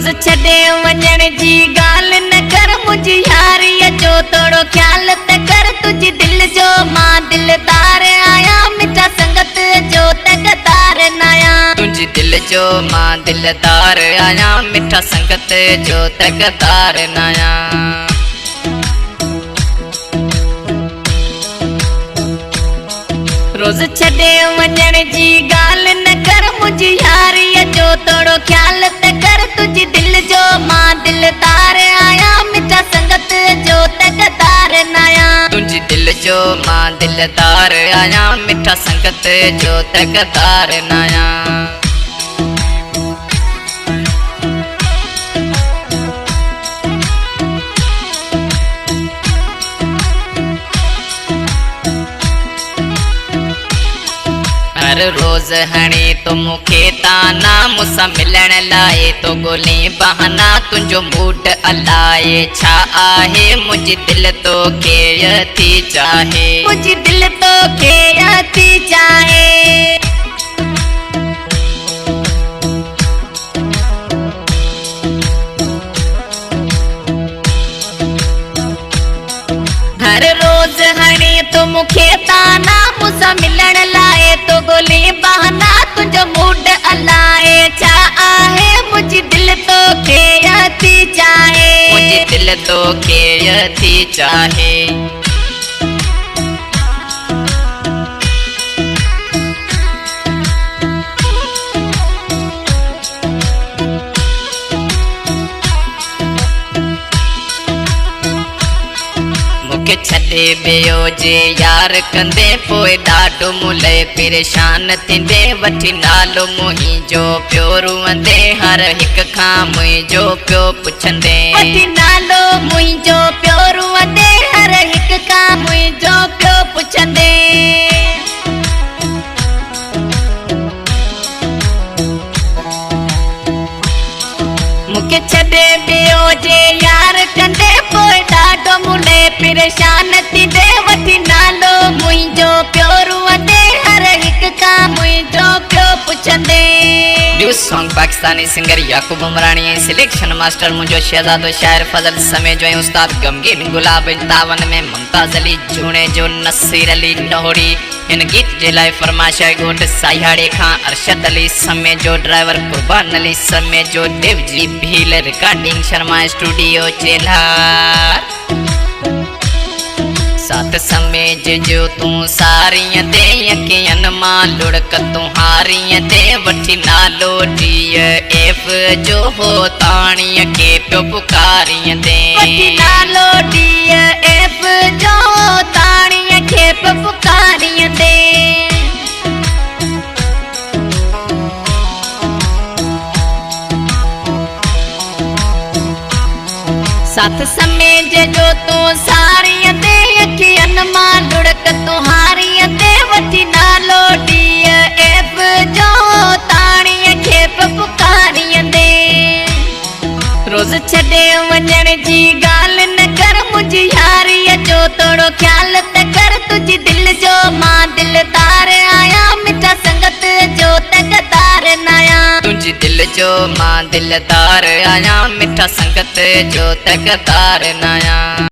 रोज छड़े वञण जी गाल न कर मुझी यारीअ जो थोड़ो ख्याल त कर तुझी दिल जो मां दिलदार आया मिठा संगत जो तकदार नाया तुझी दिल जो मां दिलदार आया मिठा संगत जो तकदार नाया रोज छड़े वञण जी गाल न कर मुझी यारीअ जो थोड़ो ख्याल त कर तुझी दिल जो मां दिलदार आया मिठा संगत जो तकदार नाया तुझी दिल जो मां दिलदार आया मिठा संगत जो तकदार नाया हर रोज हणे तो मुखे ताना मुसा मिलण लाए तो गोली बहाना तुझो मूड अलाए छा आहे मुझी दिल तो के यथी चाहे मुझी दिल तो के यथी चाहे हर रोज हणे तो मुखे ताना मुसा मिलण लाए तो गोली बहाना तुझो मूड अलाए छा आहे मुझी दिल तो के यथी चाहे मुझी दिल तो के यथी चाहे के छॾे वियो जे यार कंदे पोइ ॾाढो मुले परेशान थींदे वठी नालो मुंहिंजो पियो रुअंदे हर हिक खां मुंहिंजो पियो पुछंदे वठी नालो मुंहिंजो पियो रुअंदे हर हिक खां मुंहिंजो पियो पुछंदे मुखे छॾे वियो जे यार कंदे पोइ ॾाढो मुले परेशान थींदे वठी नालो मुंहिंजो पियो रुअंदे हर हिक खां मुंहिंजो पियो पुछंदे new song Pakistani singer Yaqoob Umrani selection master मुझो शहजादो शायर फजल समय जो उस्ताद गमगीन गुलाब तावन में मुमताज अली जूने जो नसीर अली नहोड़ी इन गीत जे लाइ फरमाइश घोट साइहाड़े खां अरशद अली समय जो ड्राइवर कुर्बान अली समय जो देव जी भील रिकॉर्डिंग शर्मा स्टूडियो चेलार साथ समय जो तू सारिय ते यकियन मां लुड़क तुहारिय ते वठी नालो डी एफ जो हो ताणीअ के पियो पुकारिय ते वठी नालो डी एफ जो ताणीअ के पियो पुकारिय ते साथ समय जो तू सारिय ते यकियन मां लुड़क तुहारिय ते वठी नालो डी एफ जो ताणीअ के पुकारिय ते रोज छड़े वञण जी गाल न कर मुझी यारीअ जो थोड़ो ख्याल त कर तुझी दिल जो मां दिलदार आया मिठा संगत जो तकदार नाया तुझी दिल जो मां दिलदार आया मिठा संगत जो तकदार नाया।